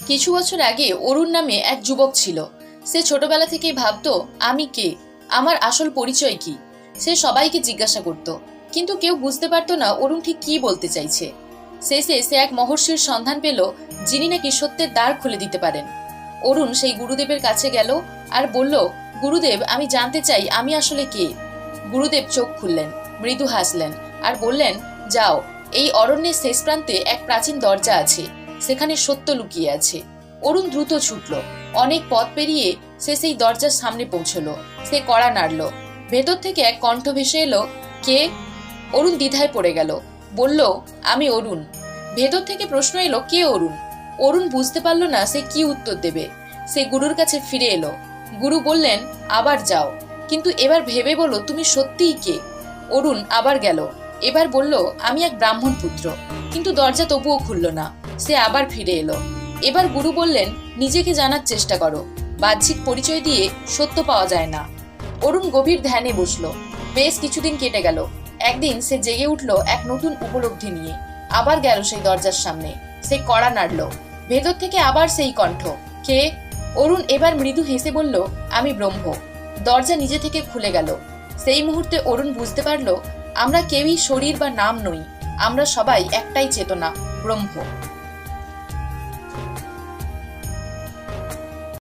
কিছু বছর আগে অরুণ নামে এক যুবক ছিল। সে ছোটবেলা থেকেই ভাবতো আমি কে, আমার আসল পরিচয় কি। সে সবাইকে জিজ্ঞাসা করত, কিন্তু কেউ বুঝতে পারতো না অরুণ ঠিক কি বলতে চাইছে। শেষে সে এক মহর্ষির সন্ধান পেল, যিনি নাকি সত্যের দ্বার খুলে দিতে পারেন। অরুণ সেই গুরুদেবের কাছে গেল আর বলল, গুরুদেব, আমি জানতে চাই আমি আসলে কে। গুরুদেব চোখ খুললেন, মৃদু হাসলেন আর বললেন, যাও, এই অরণ্যের শেষ প্রান্তে এক প্রাচীন দরজা আছে, সেখানে সত্য লুকিয়ে আছে। অরুণ দ্রুত ছুটল, অনেক পথ পেরিয়ে সে সেই দরজার সামনে পৌঁছলো। সে কড়া নাড়ল, ভেতর থেকে এক কণ্ঠ ভেসে এলো, কে? অরুণ দ্বিধায় পড়ে গেল, বলল, আমি অরুণ। ভেতর থেকে প্রশ্ন এলো, কে অরুণ? অরুণ বুঝতে পারল না সে কি উত্তর দেবে। সে গুরুর কাছে ফিরে এলো। গুরু বললেন, আবার যাও, কিন্তু এবার ভেবে বলো তুমি সত্যিই কে। অরুণ আবার গেল, এবার বলল, আমি এক ব্রাহ্মণ পুত্র। কিন্তু দরজা তবুও খুলল না। সে আবার ফিরে এলো। এবার গুরু বললেন, নিজেকে জানার চেষ্টা করো, বাহ্যিক পরিচয় দিয়ে সত্য পাওয়া যায় না। অরুণ গভীর ধ্যানে বসলো। বেশ কিছুদিন কেটে গেল। একদিন সে জেগে উঠল এক নতুন উপলব্ধি নিয়ে। আবার গেল সেই দরজার সামনে। সে কড়া নাড়ল, ভেতর থেকে আবার সেই কণ্ঠ, কে? অরুণ এবার মৃদু হেসে বলল, আমি ব্রহ্ম। দরজা নিজে থেকে খুলে গেল। সেই মুহূর্তে অরুণ বুঝতে পারল, আমরা কেউই শরীর বা নাম নই, আমরা সবাই একটাই চেতনা, ব্রহ্ম।